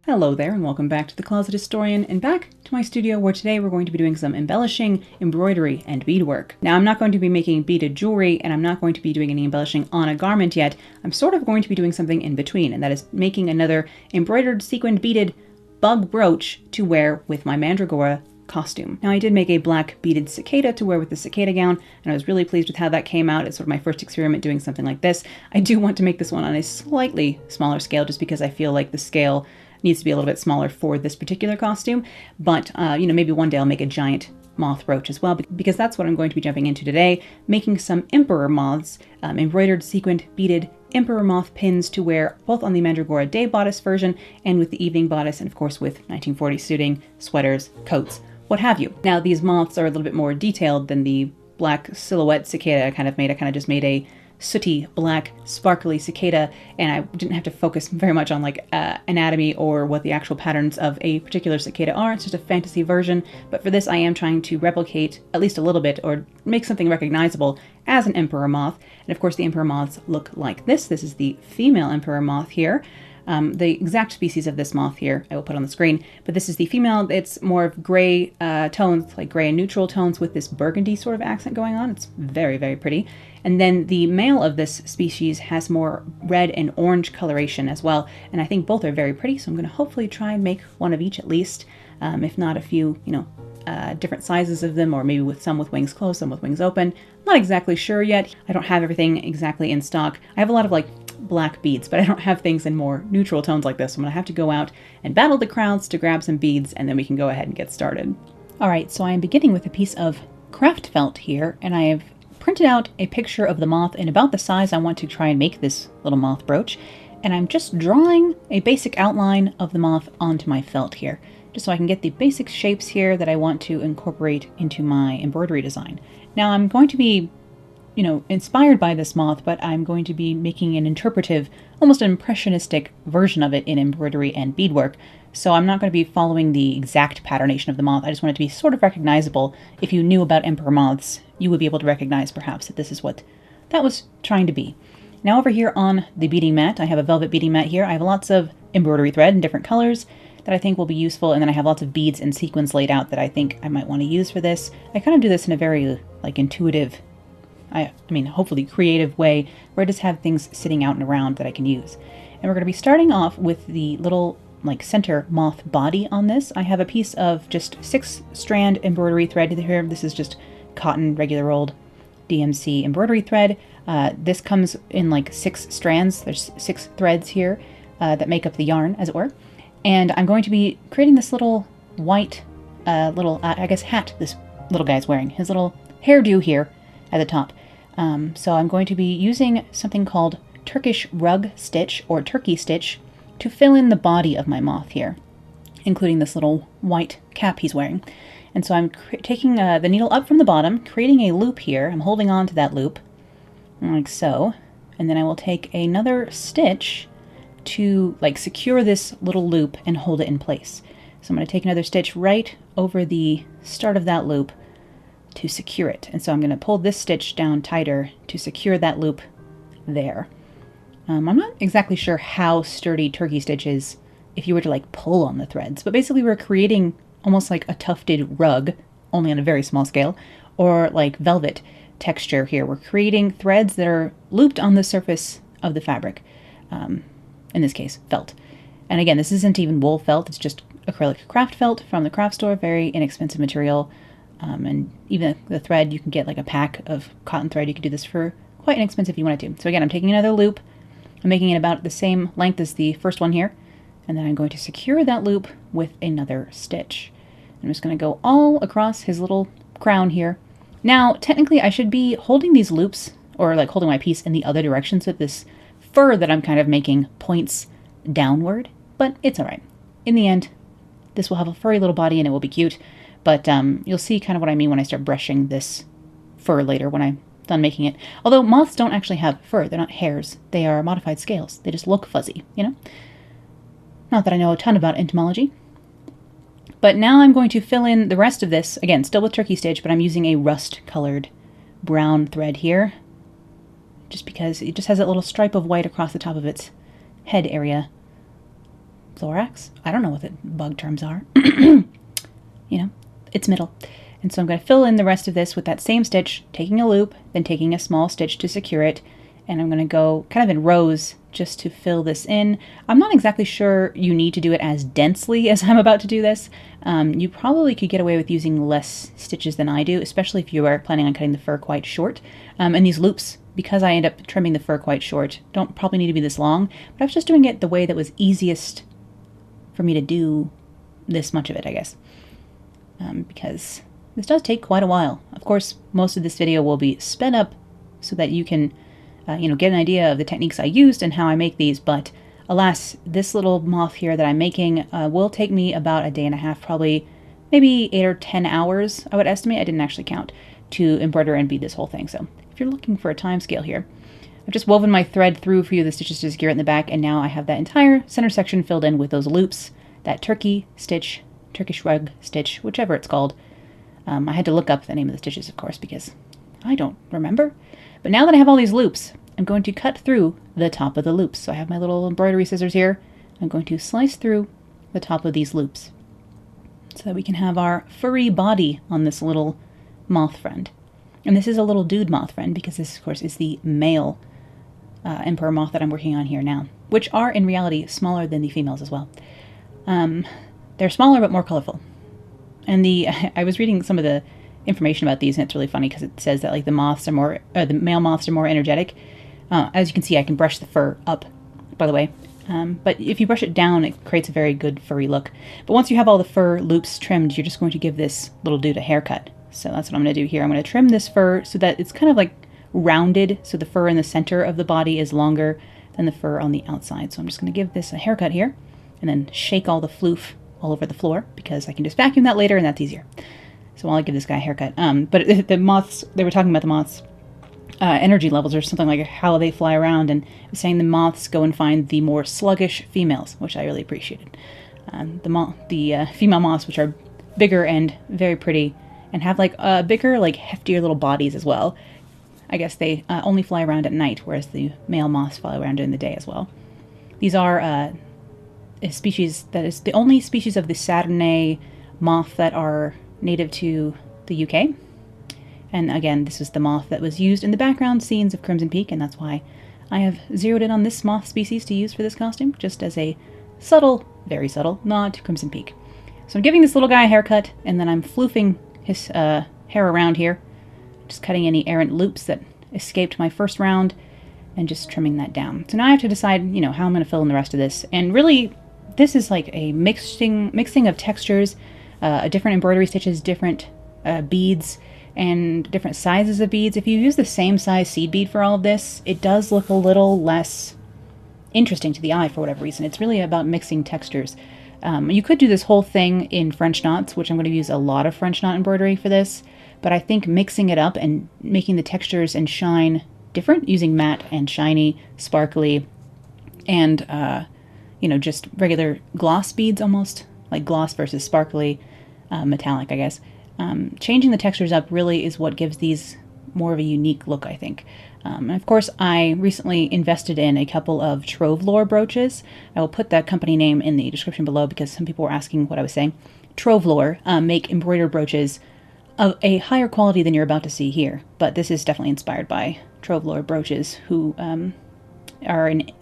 Hello there and welcome back to The Closet Historian and back to my studio where today we're going to be doing some embellishing, embroidery, and beadwork. Now I'm not going to be making beaded jewelry and I'm not going to be doing any embellishing on a garment yet. I'm sort of going to be doing something in between, and that is making another embroidered, sequined, beaded bug brooch to wear with my mandragora costume. Now I did make a black beaded cicada to wear with the cicada gown, and I was really pleased with how that came out. It's sort of my first experiment doing something like this. I do want to make this one on a slightly smaller scale just because I feel like the scale needs to be a little bit smaller for this particular costume, but maybe one day I'll make a giant moth brooch as well, because that's what I'm going to be jumping into today, making some emperor moths, embroidered, sequined, beaded emperor moth pins to wear both on the Mandragora day bodice version and with the evening bodice, and of course with 1940s suiting, sweaters, coats, what have you. Now these moths are a little bit more detailed than the black silhouette cicada I kind of just made a sooty, black, sparkly cicada, and I didn't have to focus very much on like anatomy or what the actual patterns of a particular cicada are. It's just a fantasy version, but for this I am trying to replicate at least a little bit or make something recognizable as an emperor moth. And of course the emperor moths look like this. This is the female emperor moth here. The exact species of this moth here I will put on the screen, but this is the female. It's more of gray tones, like gray and neutral tones with this burgundy sort of accent going on. It's very, very pretty. And then the male of this species has more red and orange coloration as well, and I think both are very pretty, so I'm going to hopefully try and make one of each at least, if not a few, different sizes of them, or maybe with some with wings closed, some with wings open. Not exactly sure yet. I don't have everything exactly in stock. I have a lot of like black beads, but I don't have things in more neutral tones like this. So I'm gonna have to go out and battle the crowds to grab some beads, and then we can go ahead and get started. All right, so I am beginning with a piece of craft felt here, and I have printed out a picture of the moth in about the size I want to try and make this little moth brooch, and I'm just drawing a basic outline of the moth onto my felt here, just so I can get the basic shapes here that I want to incorporate into my embroidery design. Now I'm going to be inspired by this moth, but I'm going to be making an interpretive, almost an impressionistic version of it in embroidery and beadwork. So I'm not going to be following the exact patternation of the moth. I just want it to be sort of recognizable. If you knew about emperor moths, you would be able to recognize perhaps that this is what that was trying to be. Now over here on the beading mat, I have a velvet beading mat here. I have lots of embroidery thread in different colors that I think will be useful, and then I have lots of beads and sequins laid out that I think I might want to use for this. I kind of do this in a very intuitive, I mean, hopefully creative way, where I just have things sitting out and around that I can use. And we're going to be starting off with the little center moth body on this. I have a piece of just 6-strand embroidery thread here. This is just cotton, regular old DMC embroidery thread. This comes in 6 strands. There's 6 threads here that make up the yarn, as it were. And I'm going to be creating this little white, I guess, hat this little guy's wearing. His little hairdo here at the top. So I'm going to be using something called Turkish Rug Stitch or Turkey Stitch to fill in the body of my moth here, including this little white cap he's wearing. And so I'm taking the needle up from the bottom, creating a loop here. I'm holding on to that loop, like so. And then I will take another stitch to secure this little loop and hold it in place. So I'm going to take another stitch right over the start of that loop to secure it. And so I'm going to pull this stitch down tighter to secure that loop there. I'm not exactly sure how sturdy Turkey Stitch is if you were to pull on the threads, but basically we're creating almost like a tufted rug, only on a very small scale, or like velvet texture here. We're creating threads that are looped on the surface of the fabric, in this case, felt. And again, this isn't even wool felt, it's just acrylic craft felt from the craft store, very inexpensive material. And even the thread, you can get a pack of cotton thread. You could do this for quite inexpensive if you wanted to. So again, I'm taking another loop. I'm making it about the same length as the first one here. And then I'm going to secure that loop with another stitch. I'm just going to go all across his little crown here. Now, technically, I should be holding these loops, or holding my piece in the other direction, so that this fur that I'm kind of making points downward, but it's all right. In the end, this will have a furry little body and it will be cute. But you'll see kind of what I mean when I start brushing this fur later when I'm done making it. Although moths don't actually have fur. They're not hairs. They are modified scales. They just look fuzzy, Not that I know a ton about entomology. But now I'm going to fill in the rest of this, again, still with Turkey Stitch, but I'm using a rust-colored brown thread here, just because it just has that little stripe of white across the top of its head area. thorax. I don't know what the bug terms are. You know, it's middle. And so I'm going to fill in the rest of this with that same stitch, taking a loop, then taking a small stitch to secure it. And I'm going to go kind of in rows just to fill this in. I'm not exactly sure you need to do it as densely as I'm about to do this. You probably could get away with using less stitches than I do, especially if you are planning on cutting the fur quite short. And these loops, because I end up trimming the fur quite short, don't probably need to be this long. But I was just doing it the way that was easiest for me to do this much of it, I guess. Because this does take quite a while. Of course, most of this video will be sped up so that you can get an idea of the techniques I used and how I make these, but alas, this little moth here that I'm making will take me about a day and a half, probably maybe 8 or 10 hours, I would estimate. I didn't actually count, to embroider and bead this whole thing. So if you're looking for a time scale here, I've just woven my thread through a few of the stitches to secure it in the back, and now I have that entire center section filled in with those loops, that Turkish Rug Stitch, whichever it's called. I had to look up the name of the stitches, of course, because I don't remember. But now that I have all these loops, I'm going to cut through the top of the loops. So I have my little embroidery scissors here. I'm going to slice through the top of these loops so that we can have our furry body on this little moth friend. And this is a little dude moth friend because this, of course, is the male emperor moth that I'm working on here now, which are in reality smaller than the females as well. They're smaller but more colorful. And I was reading some of the information about these, and it's really funny because it says that like the male moths are more energetic. As you can see, I can brush the fur up, by the way. But if you brush it down, it creates a very good furry look. But once you have all the fur loops trimmed, you're just going to give this little dude a haircut. So that's what I'm going to do here. I'm going to trim this fur so that it's kind of like rounded, so the fur in the center of the body is longer than the fur on the outside. So I'm just going to give this a haircut here, and then shake all the floof all over the floor, because I can just vacuum that later, and that's easier. So while I give this guy a haircut. But the moths, they were talking about the moths' energy levels or something, like how they fly around, and saying the moths go and find the more sluggish females, which I really appreciated. The female moths, which are bigger and very pretty, and have like bigger, like heftier little bodies as well. I guess they only fly around at night, whereas the male moths fly around during the day as well. These are a species that is the only species of the Saturnae moth that are native to the UK. And again, this is the moth that was used in the background scenes of Crimson Peak, and that's why I have zeroed in on this moth species to use for this costume, just as a subtle, very subtle nod to Crimson Peak. So I'm giving this little guy a haircut, and then I'm floofing his hair around here, just cutting any errant loops that escaped my first round, and just trimming that down. So now I have to decide, how I'm going to fill in the rest of this. And really, this is like a mixing of textures, different embroidery stitches, different beads, and different sizes of beads. If you use the same size seed bead for all of this, it does look a little less interesting to the eye for whatever reason. It's really about mixing textures. You could do this whole thing in French knots, which I'm going to use a lot of French knot embroidery for this, but I think mixing it up and making the textures and shine different, using matte and shiny, sparkly, and just regular gloss beads, almost like gloss versus sparkly, metallic, I guess. Changing the textures up really is what gives these more of a unique look, I think. And of course, I recently invested in a couple of Trove Lore brooches. I will put that company name in the description below because some people were asking what I was saying. Trove Lore make embroidered brooches of a higher quality than you're about to see here, but this is definitely inspired by Trove Lore brooches, who are an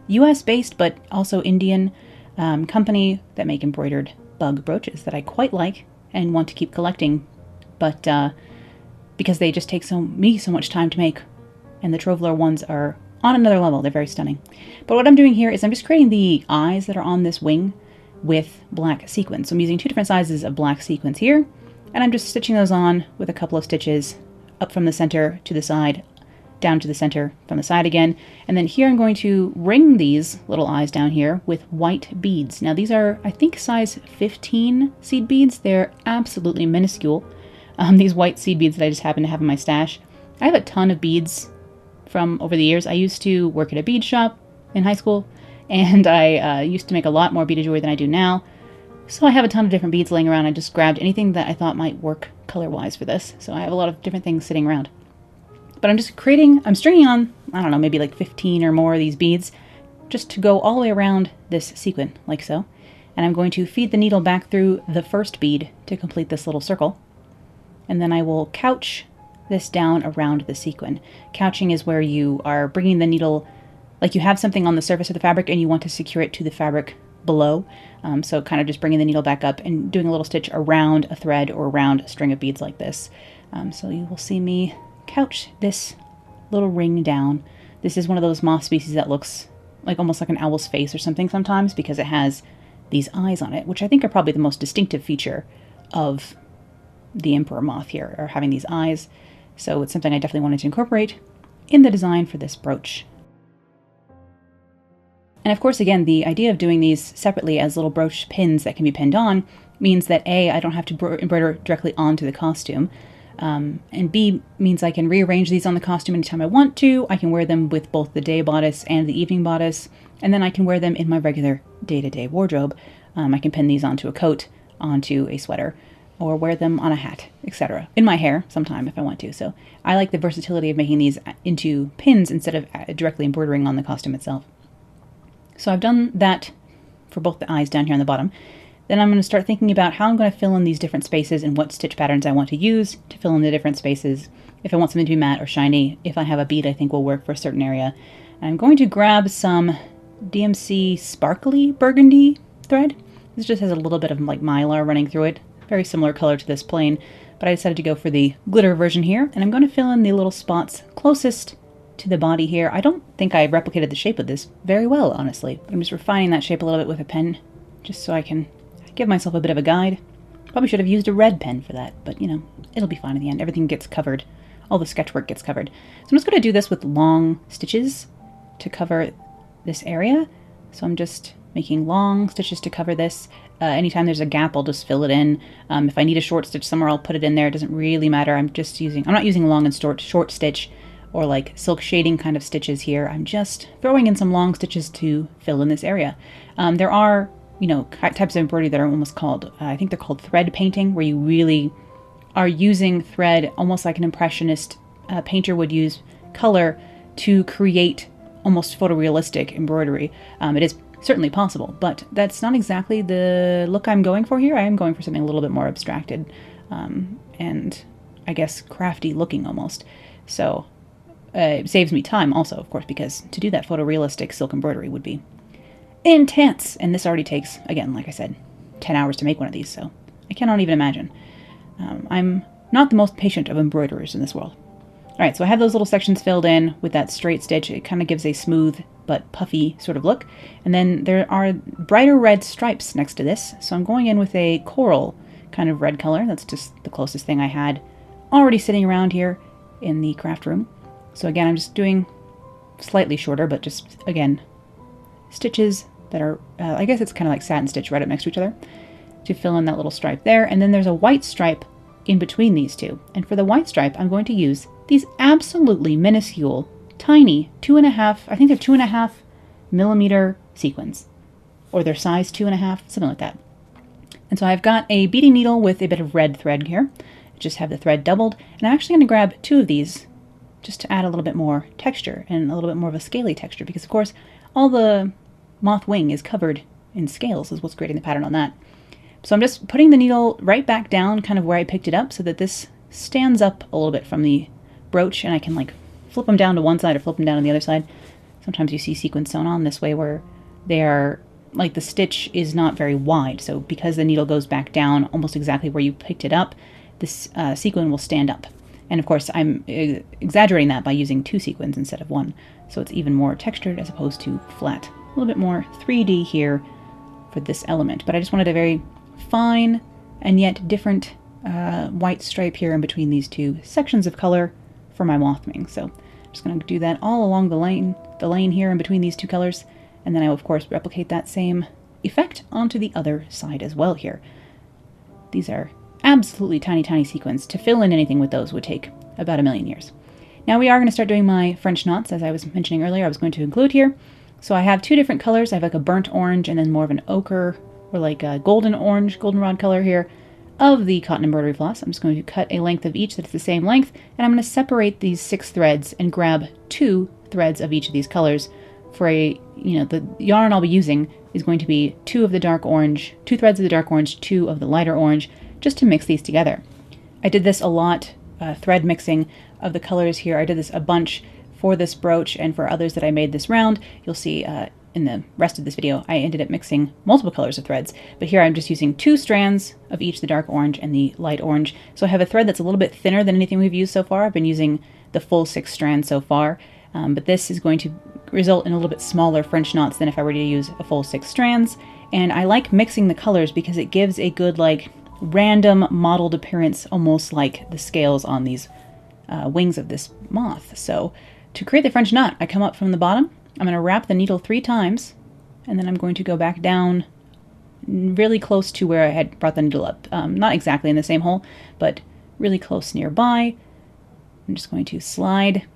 US-based but also Indian company that make embroidered bug brooches that I quite like and want to keep collecting, but because they just take so much time to make, and the Trove Lore ones are on another level. They're very stunning. But what I'm doing here is I'm just creating the eyes that are on this wing with black sequins. So I'm using 2 different sizes of black sequins here, and I'm just stitching those on with a couple of stitches up from the center to the side, down to the center from the side again. And then here I'm going to ring these little eyes down here with white beads. Now these are, I think, size 15 seed beads. They're absolutely minuscule. These white seed beads that I just happen to have in my stash. I have a ton of beads from over the years. I used to work at a bead shop in high school, and I used to make a lot more beaded jewelry than I do now. So I have a ton of different beads laying around. I just grabbed anything that I thought might work color-wise for this. So I have a lot of different things sitting around. But I'm stringing on, I don't know, maybe like 15 or more of these beads, just to go all the way around this sequin, like so. And I'm going to feed the needle back through the first bead to complete this little circle. And then I will couch this down around the sequin. Couching is where you are bringing the needle, like you have something on the surface of the fabric and you want to secure it to the fabric below. So kind of just bringing the needle back up and doing a little stitch around a thread or around a string of beads like this. So you will see me couch this little ring down. This is one of those moth species that looks like almost like an owl's face or something sometimes, because it has these eyes on it, which I think are probably the most distinctive feature of the emperor moth here, are having these eyes. So it's something I definitely wanted to incorporate in the design for this brooch. And of course, again, the idea of doing these separately as little brooch pins that can be pinned on means that A, I don't have to embroider directly onto the costume, and B, means I can rearrange these on the costume anytime I want to. I can wear them with both the day bodice and the evening bodice, and then I can wear them in my regular day-to-day wardrobe. I can pin these onto a coat, onto a sweater, or wear them on a hat, etc. In my hair sometime if I want to. So I like the versatility of making these into pins instead of directly embroidering on the costume itself. So I've done that for both the eyes down here on the bottom. Then I'm going to start thinking about how I'm going to fill in these different spaces and what stitch patterns I want to use to fill in the different spaces. If I want something to be matte or shiny, if I have a bead I think will work for a certain area. And I'm going to grab some DMC Sparkly Burgundy thread. This just has a little bit of like mylar running through it. Very similar color to this plain, but I decided to go for the glitter version here, and I'm going to fill in the little spots closest to the body here. I don't think I replicated the shape of this very well, honestly, but I'm just refining that shape a little bit with a pen, just so I can give myself a bit of a guide. Probably should have used a red pen for that, but you know, it'll be fine in the end. Everything gets covered. All the sketch work gets covered. So I'm just going to do this with long stitches to cover this area. So I'm just making long stitches to cover this. Anytime there's a gap, I'll just fill it in. If I need a short stitch somewhere, I'll put it in there. It doesn't really matter. I'm not using long and short stitch or like silk shading kind of stitches here. I'm just throwing in some long stitches to fill in this area. There are, you know, types of embroidery that are almost called, I think they're called thread painting, where you really are using thread almost like an impressionist painter would use color to create almost photorealistic embroidery. It is certainly possible, but that's not exactly the look I'm going for here. I am going for something a little bit more abstracted and I guess crafty looking almost. So it saves me time also, of course, because to do that photorealistic silk embroidery would be intense. And this already takes, again, like I said, 10 hours to make one of these, so I cannot even imagine. I'm not the most patient of embroiderers in this world. Alright, so I have those little sections filled in with that straight stitch. It kind of gives a smooth but puffy sort of look. And then there are brighter red stripes next to this, so I'm going in with a coral kind of red color. That's just the closest thing I had already sitting around here in the craft room. So again, I'm just doing slightly shorter, but just, again, stitches that are, I guess it's kind of like satin stitch right up next to each other to fill in that little stripe there. And then there's a white stripe in between these two. And for the white stripe, I'm going to use these absolutely minuscule, tiny, I think they're 2.5 millimeter sequins, or their size 2.5, something like that. And so I've got a beading needle with a bit of red thread here. I just have the thread doubled, and I'm actually going to grab 2 of these just to add a little bit more texture and a little bit more of a scaly texture, because of course all the moth wing is covered in scales, is what's creating the pattern on that. So I'm just putting the needle right back down kind of where I picked it up so that this stands up a little bit from the brooch, and I can like flip them down to one side or flip them down to the other side. Sometimes you see sequins sewn on this way where they are like the stitch is not very wide, so because the needle goes back down almost exactly where you picked it up, this sequin will stand up. And of course I'm exaggerating that by using 2 sequins instead of 1, so it's even more textured as opposed to flat. A little bit more 3D here for this element, but I just wanted a very fine and yet different white stripe here in between these 2 sections of color for my moth wing. So I'm just going to do that all along the lane here in between these 2 colors, and then I will of course replicate that same effect onto the other side as well here. These are absolutely tiny, tiny sequins. To fill in anything with those would take about 1,000,000 years. Now we are going to start doing my French knots, as I was mentioning earlier I was going to include here. So I have 2 different colors. I have like a burnt orange and then more of an ochre or like a golden orange, goldenrod color here of the cotton embroidery floss. I'm just going to cut a length of each that's the same length, and I'm going to separate these 6 threads and grab 2 threads of each of these colors for a, the yarn I'll be using is going to be two threads of the dark orange, two of the lighter orange, just to mix these together. I did this a lot, thread mixing of the colors here. I did this a bunch for this brooch and for others that I made this round. You'll see in the rest of this video, I ended up mixing multiple colors of threads, but here I'm just using 2 strands of each the dark orange and the light orange. So I have a thread that's a little bit thinner than anything we've used so far. I've been using the full 6 strands so far, but this is going to result in a little bit smaller French knots than if I were to use a full 6 strands. And I like mixing the colors because it gives a good, like, random mottled appearance, almost like the scales on these wings of this moth. So to create the French knot, I come up from the bottom, I'm going to wrap the needle 3 times, and then I'm going to go back down really close to where I had brought the needle up. Not exactly in the same hole, but really close nearby. I'm just going to slide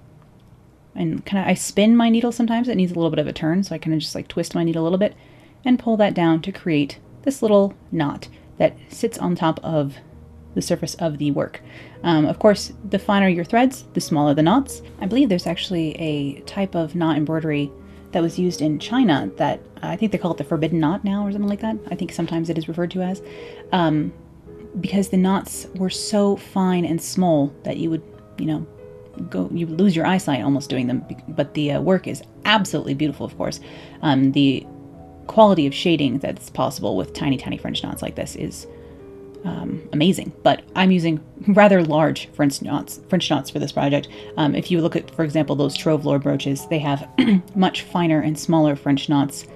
and I spin my needle sometimes. It needs a little bit of a turn, so I kind of just like twist my needle a little bit and pull that down to create this little knot that sits on top of the surface of the work. Of course, the finer your threads, the smaller the knots. I believe there's actually a type of knot embroidery that was used in China that I think they call it the forbidden knot now or something like that. I think sometimes it is referred to as, because the knots were so fine and small that you would, you would lose your eyesight almost doing them. But the work is absolutely beautiful, of course. The quality of shading that's possible with tiny, tiny French knots like this is amazing, but I'm using rather large French knots for this project. If you look at, for example, those Trove Lore brooches, they have much finer and smaller French knots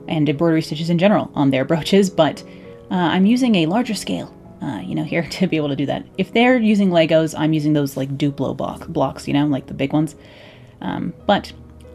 and embroidery stitches in general on their brooches, but I'm using a larger scale, here to be able to do that. If they're using Legos, I'm using those like Duplo blocks, like the big ones. But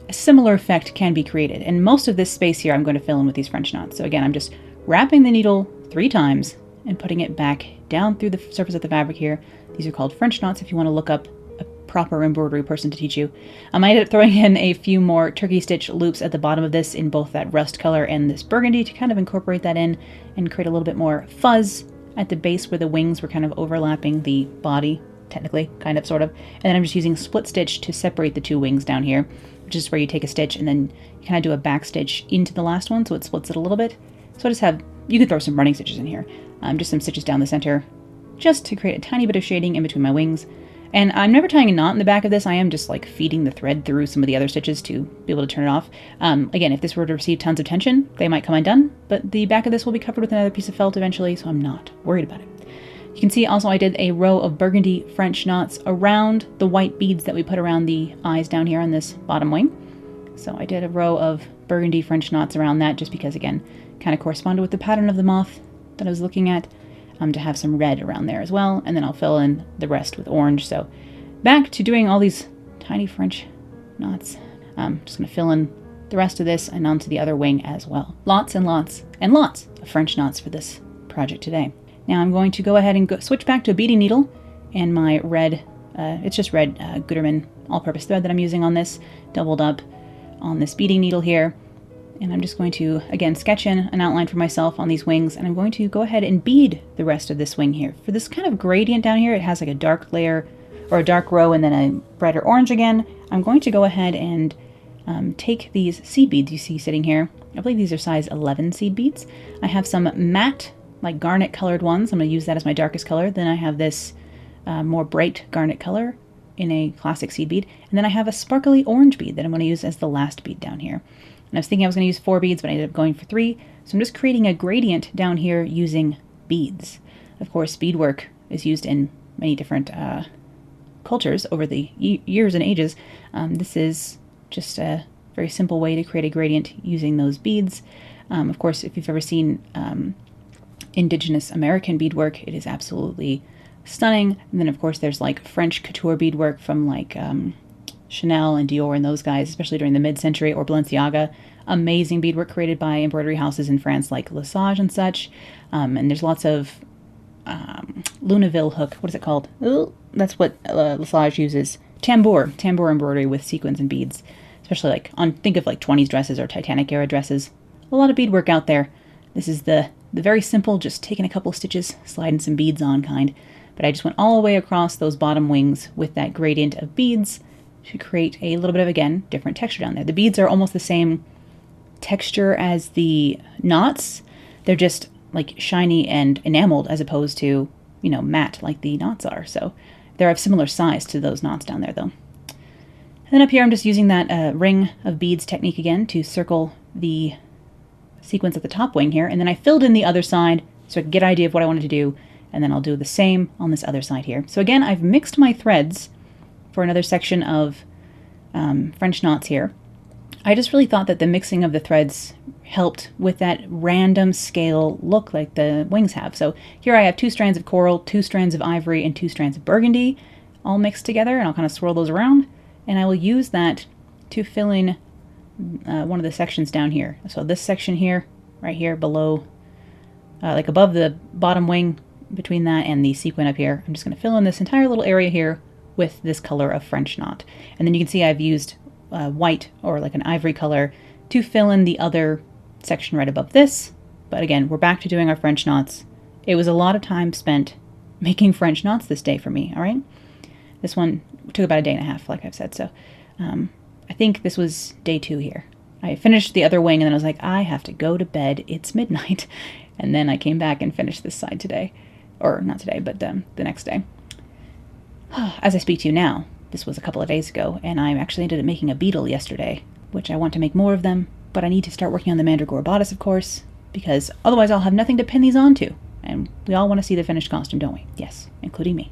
a similar effect can be created, and most of this space here I'm going to fill in with these French knots. So again, I'm just wrapping the needle 3 times and putting it back down through the surface of the fabric here. These are called French knots if you want to look up a proper embroidery person to teach you. I ended up throwing in a few more turkey stitch loops at the bottom of this in both that rust color and this burgundy to kind of incorporate that in and create a little bit more fuzz at the base where the wings were kind of overlapping the body, technically, kind of, sort of. And then I'm just using split stitch to separate the 2 wings down here, which is where you take a stitch and then you kind of do a back stitch into the last one so it splits it a little bit. So I just have, you could throw some running stitches in here. Just some stitches down the center, just to create a tiny bit of shading in between my wings. And I'm never tying a knot in the back of this. I am just like feeding the thread through some of the other stitches to be able to turn it off. Again, if this were to receive tons of tension, they might come undone, but the back of this will be covered with another piece of felt eventually, so I'm not worried about it. You can see also I did a row of burgundy French knots around the white beads that we put around the eyes down here on this bottom wing. So I did a row of burgundy French knots around that just because, again, kind of corresponded with the pattern of the moth that I was looking at, to have some red around there as well, and then I'll fill in the rest with orange. So back to doing all these tiny French knots. I'm just going to fill in the rest of this and onto the other wing as well. Lots and lots and lots of French knots for this project today. Now I'm going to go ahead and switch back to a beading needle and my red, it's just red Gutermann all-purpose thread that I'm using on this, doubled up on this beading needle here. And I'm just going to, again, sketch in an outline for myself on these wings, and I'm going to go ahead and bead the rest of this wing here. For this kind of gradient down here, it has like a dark layer, or a dark row, and then a brighter orange again. I'm going to go ahead and take these seed beads you see sitting here. I believe these are size 11 seed beads. I have some matte, like garnet colored ones. I'm going to use that as my darkest color. Then I have this more bright garnet color in a classic seed bead. And then I have a sparkly orange bead that I'm going to use as the last bead down here. And I was thinking I was going to use 4 beads, but I ended up going for 3. So I'm just creating a gradient down here using beads. Of course, beadwork is used in many different cultures over the years and ages. This is just a very simple way to create a gradient using those beads. Of course, if you've ever seen indigenous American beadwork, it is absolutely stunning. And then, of course, there's like French couture beadwork from like Chanel and Dior and those guys, especially during the mid-century, or Balenciaga. Amazing beadwork created by embroidery houses in France like Lesage and such. And there's lots of Luneville hook. What is it called? Ooh, that's what Lesage uses. Tambour embroidery with sequins and beads. Especially like think of like 20s dresses or Titanic era dresses. A lot of beadwork out there. This is the very simple, just taking a couple stitches, sliding some beads on kind. But I just went all the way across those bottom wings with that gradient of beads, to create a little bit of, again, different texture down there. The beads are almost the same texture as the knots. They're just like shiny and enameled as opposed to, you know, matte like the knots are. So they're of similar size to those knots down there though. And then up here I'm just using that ring of beads technique again to circle the sequence at the top wing here. And then I filled in the other side so I could get an idea of what I wanted to do. And then I'll do the same on this other side here. So again, I've mixed my threads for another section of French knots here. I just really thought that the mixing of the threads helped with that random scale look like the wings have. So here I have 2 strands of coral, 2 strands of ivory, and 2 strands of burgundy all mixed together, and I'll kind of swirl those around, and I will use that to fill in one of the sections down here. So this section here, right here below, like above the bottom wing, between that and the sequin up here, I'm just going to fill in this entire little area here with this color of French knot. And then you can see I've used white or like an ivory color to fill in the other section right above this. But again, we're back to doing our French knots. It was a lot of time spent making French knots this day for me, all right? This one took about a day and a half, like I've said. So I think this was day 2 here. I finished the other wing and then I was like, I have to go to bed. It's midnight. And then I came back and finished this side today. Or not today, but the next day. As I speak to you now, this was a couple of days ago, and I actually ended up making a beetle yesterday, which I want to make more of them, but I need to start working on the mandragora bodice, of course, because otherwise I'll have nothing to pin these onto. And we all want to see the finished costume, don't we? Yes, including me.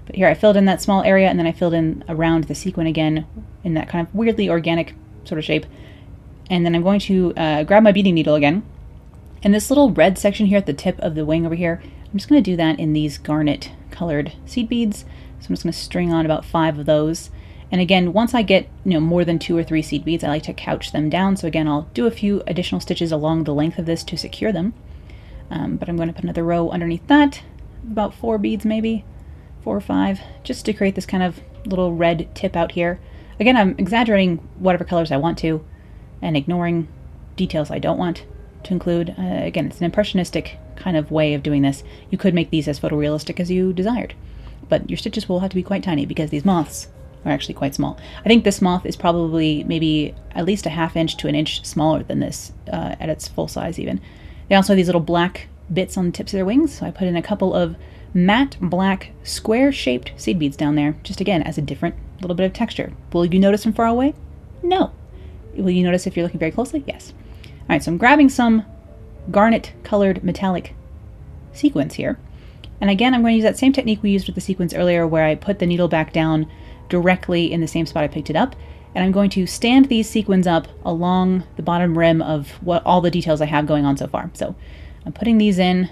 But here I filled in that small area, and then I filled in around the sequin again in that kind of weirdly organic sort of shape. And then I'm going to grab my beading needle again. And this little red section here at the tip of the wing over here, I'm just going to do that in these garnet colored seed beads. So I'm just going to string on about 5 of those. And again, once I get, you know, more than 2 or 3 seed beads, I like to couch them down. So again, I'll do a few additional stitches along the length of this to secure them. But I'm going to put another row underneath that, about 4 beads maybe, 4 or 5, just to create this kind of little red tip out here. Again, I'm exaggerating whatever colors I want to and ignoring details I don't want to include. Again, it's an impressionistic kind of way of doing this. You could make these as photorealistic as you desired, but your stitches will have to be quite tiny because these moths are actually quite small. I think this moth is probably maybe at least a ½ inch to an inch smaller than this at its full size even. They also have these little black bits on the tips of their wings, so I put in a couple of matte black square-shaped seed beads down there, just again as a different little bit of texture. Will you notice from far away? No. Will you notice if you're looking very closely? Yes. All right, so I'm grabbing some garnet-colored metallic sequins here. And again, I'm going to use that same technique we used with the sequins earlier where I put the needle back down directly in the same spot I picked it up. And I'm going to stand these sequins up along the bottom rim of what all the details I have going on so far. So I'm putting these in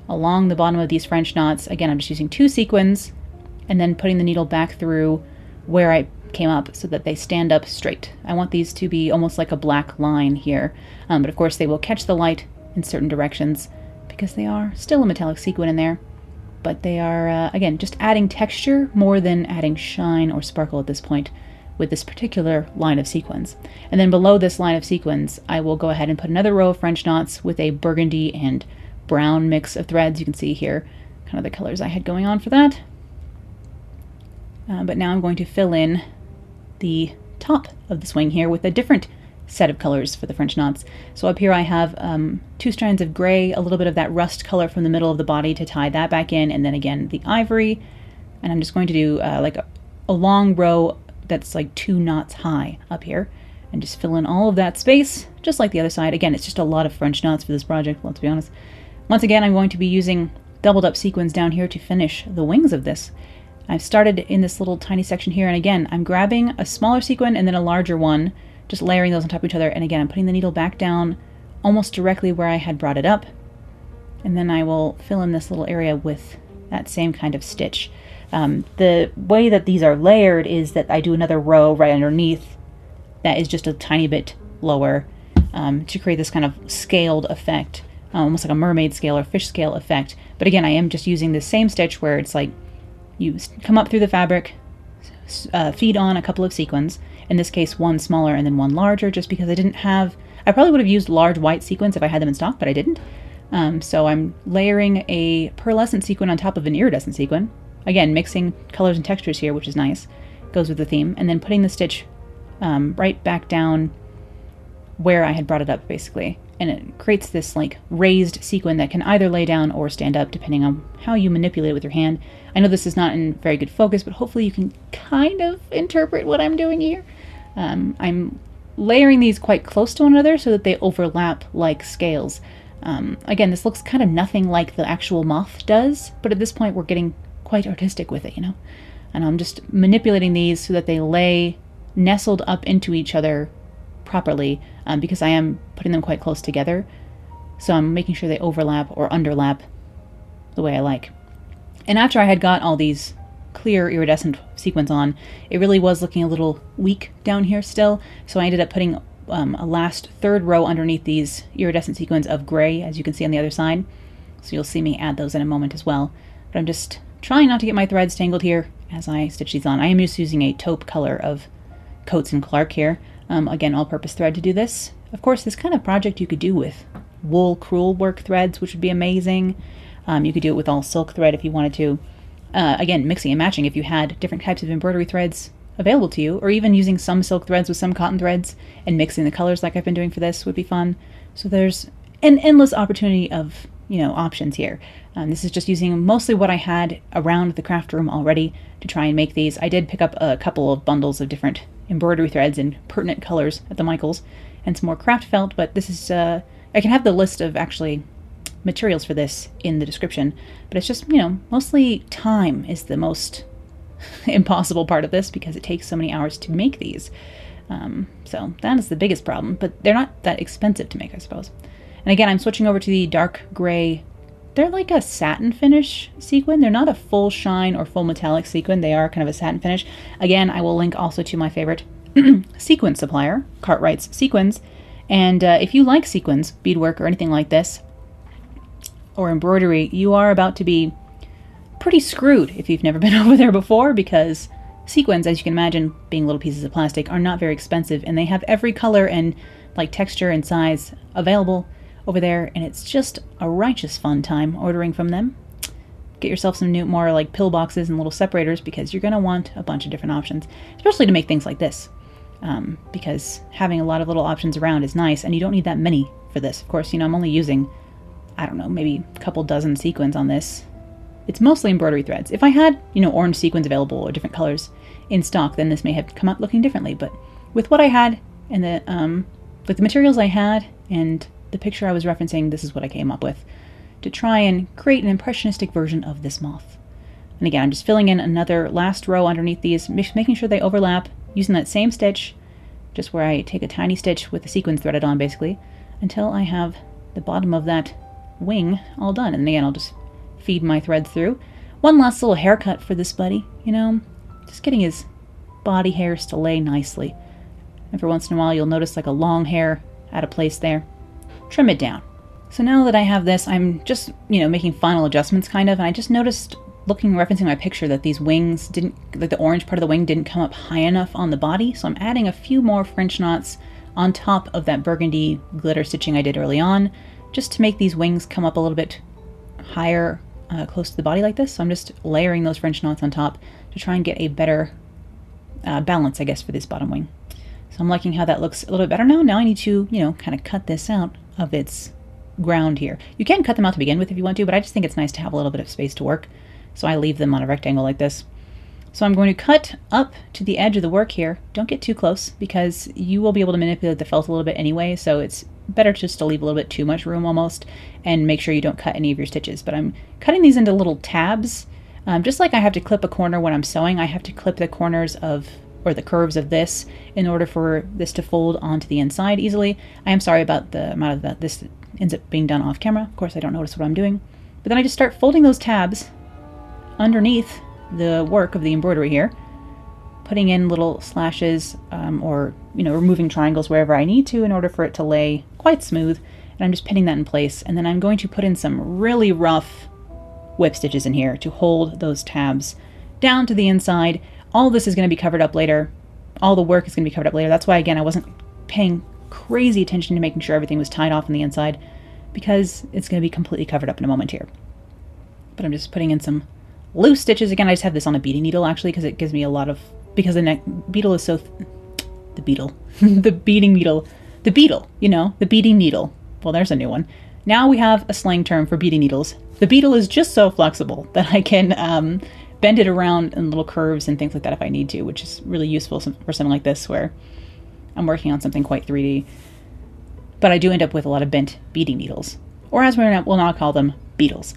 along the bottom of these French knots. Again, I'm just using 2 sequins and then putting the needle back through where I came up so that they stand up straight. I want these to be almost like a black line here. But of course they will catch the light in certain directions because they are still a metallic sequin in there. But they are, again, just adding texture more than adding shine or sparkle at this point with this particular line of sequins. And then below this line of sequins, I will go ahead and put another row of French knots with a burgundy and brown mix of threads. You can see here kind of the colors I had going on for that. But now I'm going to fill in the top of the swing here with a different set of colors for the French knots. So up here I have 2 strands of gray, a little bit of that rust color from the middle of the body to tie that back in, and then again the ivory. And I'm just going to do like a long row that's like 2 knots high up here and just fill in all of that space just like the other side. Again, it's just a lot of French knots for this project, let's be honest. Once again, I'm going to be using doubled up sequins down here to finish the wings of this. I've started in this little tiny section here, and again, I'm grabbing a smaller sequin and then a larger one, just layering those on top of each other, and again, I'm putting the needle back down almost directly where I had brought it up, and then I will fill in this little area with that same kind of stitch. The way that these are layered is that I do another row right underneath that is just a tiny bit lower to create this kind of scaled effect, almost like a mermaid scale or fish scale effect. But again, I am just using the same stitch where it's like you come up through the fabric, feed on a couple of sequins, in this case one smaller and then one larger, just because I probably would have used large white sequins if I had them in stock, but I didn't. So I'm layering a pearlescent sequin on top of an iridescent sequin. Again, mixing colors and textures here, which is nice. goes with the theme, and then putting the stitch right back down where I had brought it up, basically. And it creates this like raised sequin that can either lay down or stand up depending on how you manipulate it with your hand. I know this is not in very good focus, but hopefully you can kind of interpret what I'm doing here. I'm layering these quite close to one another so that they overlap like scales. Again, this looks kind of nothing like the actual moth does, but at this point we're getting quite artistic with it, you know? And I'm just manipulating these so that they lay nestled up into each other properly, because I am putting them quite close together. So I'm making sure they overlap or underlap the way I like. And after I had got all these clear iridescent sequins on, it really was looking a little weak down here still. So I ended up putting a last third row underneath these iridescent sequins of gray, as you can see on the other side. So you'll see me add those in a moment as well. But I'm just trying not to get my threads tangled here as I stitch these on. I am just using a taupe color of Coats and Clark here. Again, all-purpose thread to do this. Of course, this kind of project you could do with wool crewel work threads, which would be amazing. You could do it with all silk thread if you wanted to. Again, mixing and matching if you had different types of embroidery threads available to you, or even using some silk threads with some cotton threads and mixing the colors like I've been doing for this would be fun. So there's an endless opportunity of, you know, options here. This is just using mostly what I had around the craft room already to try and make these. I did pick up a couple of bundles of different embroidery threads in pertinent colors at the Michaels and some more craft felt, but this is, I can have the list of actually materials for this in the description, but it's just, you know, mostly time is the most impossible part of this because it takes so many hours to make these. So that is the biggest problem, but they're not that expensive to make, I suppose. And again, I'm switching over to the dark gray. They're like a satin finish sequin. They're not a full shine or full metallic sequin. They are kind of a satin finish. Again, I will link also to my favorite sequin supplier, Cartwright's Sequins. And if you like sequins, beadwork, or anything like this, or embroidery, you are about to be pretty screwed if you've never been over there before, because sequins, as you can imagine, being little pieces of plastic, are not very expensive, and they have every color and like texture and size available over there, and it's just a righteous fun time ordering from them. Get yourself some new, more like pill boxes and little separators, because you're going to want a bunch of different options, especially to make things like this, because having a lot of little options around is nice, and you don't need that many for this. Of course, you know, I'm only using, I don't know, maybe a couple dozen sequins on this. It's mostly embroidery threads. If I had, you know, orange sequins available or different colors in stock, then this may have come out looking differently, but with what I had and with the materials I had and the picture I was referencing, this is what I came up with to try and create an impressionistic version of this moth. And again, I'm just filling in another last row underneath these, making sure they overlap, using that same stitch, just where I take a tiny stitch with the sequins threaded on, basically, until I have the bottom of that wing all done. And then again, I'll just feed my thread through. One last little haircut for this buddy, you know, just getting his body hairs to lay nicely. Every once in a while, you'll notice like a long hair out of place there. Trim it down. So now that I have this, I'm just, you know, making final adjustments kind of, and I just noticed, referencing my picture, that these wings didn't, like the orange part of the wing didn't come up high enough on the body, so I'm adding a few more French knots on top of that burgundy glitter stitching I did early on, just to make these wings come up a little bit higher, close to the body like this. So I'm just layering those French knots on top to try and get a better balance, I guess, for this bottom wing. So I'm liking how that looks a little bit better now. Now I need to, you know, kind of cut this out of its ground here. You can cut them out to begin with if you want to, but I just think it's nice to have a little bit of space to work. So I leave them on a rectangle like this. So I'm going to cut up to the edge of the work here. Don't get too close, because you will be able to manipulate the felt a little bit anyway, so it's better just to leave a little bit too much room almost, and make sure you don't cut any of your stitches. But I'm cutting these into little tabs. Just like I have to clip a corner when I'm sewing, I have to clip the corners of, or the curves of this, in order for this to fold onto the inside easily. I am sorry about the amount of that this ends up being done off camera. Of course, I don't notice what I'm doing. But then I just start folding those tabs underneath the work of the embroidery here, putting in little slashes, or, you know, removing triangles wherever I need to in order for it to lay quite smooth. And I'm just pinning that in place. And then I'm going to put in some really rough whip stitches in here to hold those tabs down to the inside. All this is going to be covered up later. All the work is going to be covered up later. That's why, again, I wasn't paying crazy attention to making sure everything was tied off on the inside, because it's going to be completely covered up in a moment here. But I'm just putting in some loose stitches. Again, I just have this on a beading needle, actually, because it gives me a lot of because the beetle is so... the beetle. The beading needle. The beetle, you know, the beading needle. Well, there's a new one. Now we have a slang term for beading needles. The beetle is just so flexible that I can bend it around in little curves and things like that if I need to, which is really useful for something like this where I'm working on something quite 3D. But I do end up with a lot of bent beading needles, or as we'll now call them, beetles.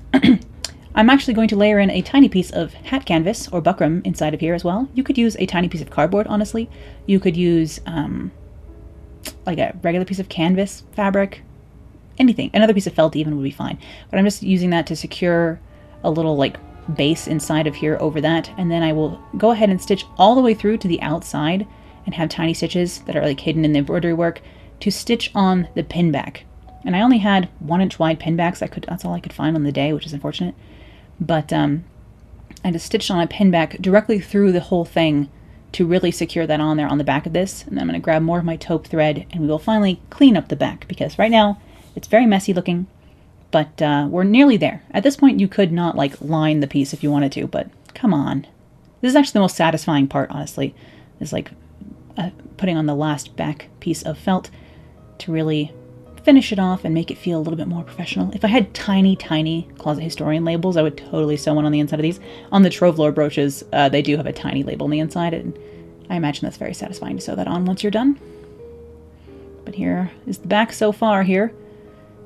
I'm actually going to layer in a tiny piece of hat canvas or buckram inside of here as well. You could use a tiny piece of cardboard, honestly. You could use like a regular piece of canvas fabric, anything. Another piece of felt even would be fine. But I'm just using that to secure a little like base inside of here over that. And then I will go ahead and stitch all the way through to the outside and have tiny stitches that are like hidden in the embroidery work to stitch on the pin back. And I only had 1-inch wide pin backs. That's all I could find on the day, which is unfortunate. But I just stitched on a pin back directly through the whole thing to really secure that on there on the back of this. And then I'm going to grab more of my taupe thread and we will finally clean up the back, because right now it's very messy looking, but we're nearly there. At this point you could not like line the piece if you wanted to, but come on. This is actually the most satisfying part, honestly, is like putting on the last back piece of felt to really finish it off and make it feel a little bit more professional. If I had tiny, tiny Closet Historian labels, I would totally sew one on the inside of these. On the Trove Lore brooches, they do have a tiny label on the inside, and I imagine that's very satisfying to sew that on once you're done. But here is the back so far here.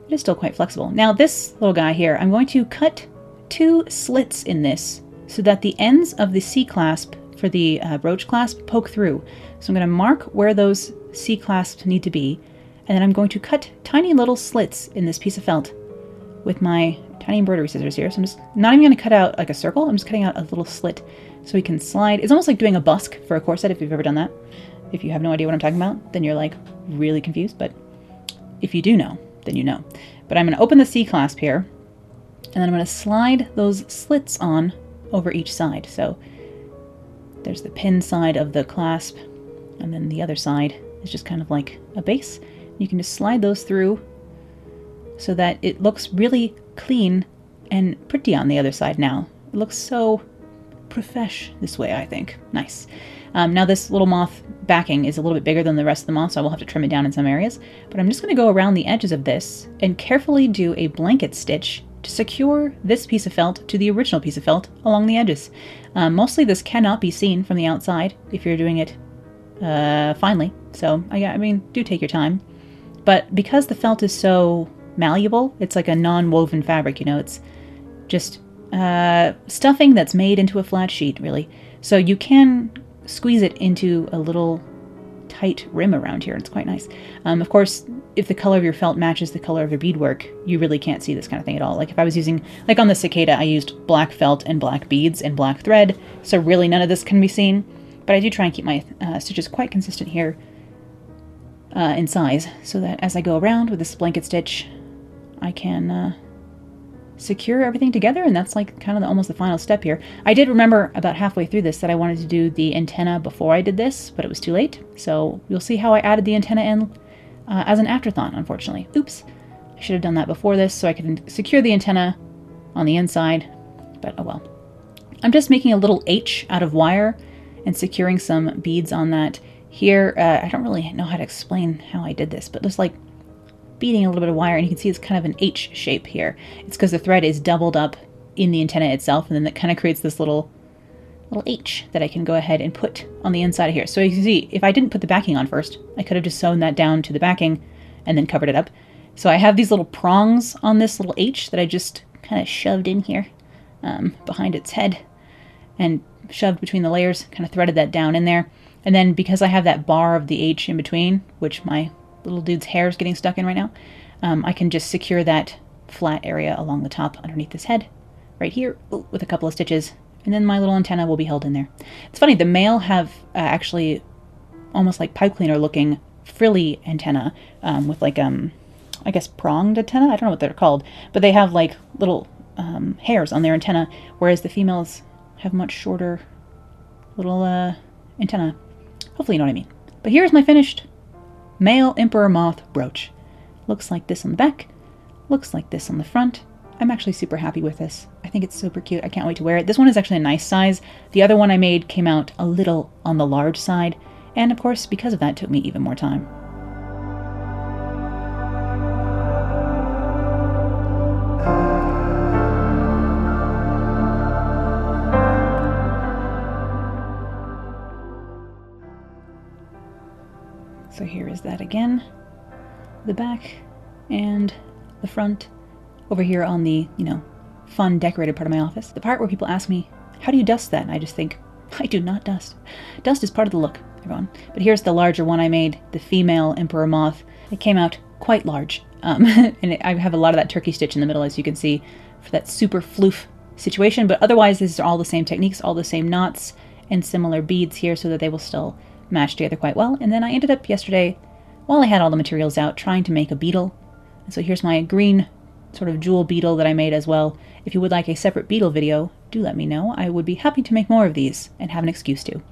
It is still quite flexible. Now this little guy here, I'm going to cut 2 slits in this so that the ends of the C-clasp for the brooch clasp poke through. So I'm going to mark where those C-clasps need to be, and then I'm going to cut tiny little slits in this piece of felt with my tiny embroidery scissors here. So I'm just not even going to cut out like a circle. I'm just cutting out a little slit so we can slide. It's almost like doing a busk for a corset if you've ever done that. If you have no idea what I'm talking about, then you're like really confused. But if you do know, then you know. But I'm going to open the C-clasp here, and then I'm going to slide those slits on over each side. So there's the pin side of the clasp, and then the other side is just kind of like a base. You can just slide those through so that it looks really clean and pretty on the other side now. It looks so profesh this way, I think. Nice. Now this little moth backing is a little bit bigger than the rest of the moth, so I will have to trim it down in some areas. But I'm just going to go around the edges of this and carefully do a blanket stitch to secure this piece of felt to the original piece of felt along the edges. Mostly this cannot be seen from the outside if you're doing it finely. So, I mean, do take your time. But because the felt is so malleable, it's like a non-woven fabric, you know, it's just stuffing that's made into a flat sheet, really. So you can squeeze it into a little tight rim around here. It's quite nice. Of course, if the color of your felt matches the color of your beadwork, you really can't see this kind of thing at all. Like if I was using, like on the cicada, I used black felt and black beads and black thread, so really none of this can be seen. But I do try and keep my stitches quite consistent here in size, so that as I go around with this blanket stitch, I can secure everything together, and that's like kind of almost the final step here. I did remember about halfway through this that I wanted to do the antenna before I did this, but it was too late, so you'll see how I added the antenna in as an afterthought, unfortunately. Oops, I should have done that before this so I could secure the antenna on the inside, but oh well. I'm just making a little H out of wire and securing some beads on that. Here, I don't really know how to explain how I did this, but just like beading a little bit of wire, and you can see it's kind of an H shape here. It's because the thread is doubled up in the antenna itself, and then that kind of creates this little H that I can go ahead and put on the inside of here. So you can see, if I didn't put the backing on first, I could have just sewn that down to the backing and then covered it up. So I have these little prongs on this little H that I just kind of shoved in here behind its head and shoved between the layers, kind of threaded that down in there. And then because I have that bar of the H in between, which my little dude's hair is getting stuck in right now, I can just secure that flat area along the top underneath his head right here with a couple of stitches, and then my little antenna will be held in there. It's funny, the male have actually almost like pipe cleaner looking frilly antenna with like I guess pronged antenna, I don't know what they're called, but they have like little hairs on their antenna, whereas the females have much shorter little antenna. Hopefully you know what I mean. But here's my finished male emperor moth brooch. Looks like this on the back, looks like this on the front. I'm actually super happy with this. I think it's super cute. I can't wait to wear it. This one is actually a nice size. The other one I made came out a little on the large side, and of course, because of that, it took me even more time. So here is that again, the back and the front. Over here on the, fun decorated part of my office. The part where people ask me, how do you dust that? And I just think, I do not dust. Dust is part of the look, everyone. But here's the larger one I made, the female emperor moth. It came out quite large. And I have a lot of that turkey stitch in the middle, as you can see, for that super floof situation. But otherwise, these are all the same techniques, all the same knots, and similar beads here so that they will still match together quite well. And then I ended up yesterday, while I had all the materials out, trying to make a beetle. And so here's my green sort of jewel beetle that I made as well. If you would like a separate beetle video, do let me know. I would be happy to make more of these and have an excuse to.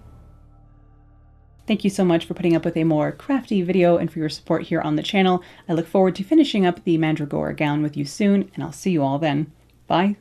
Thank you so much for putting up with a more crafty video and for your support here on the channel. I look forward to finishing up the mandragora gown with you soon, and I'll see you all then. Bye!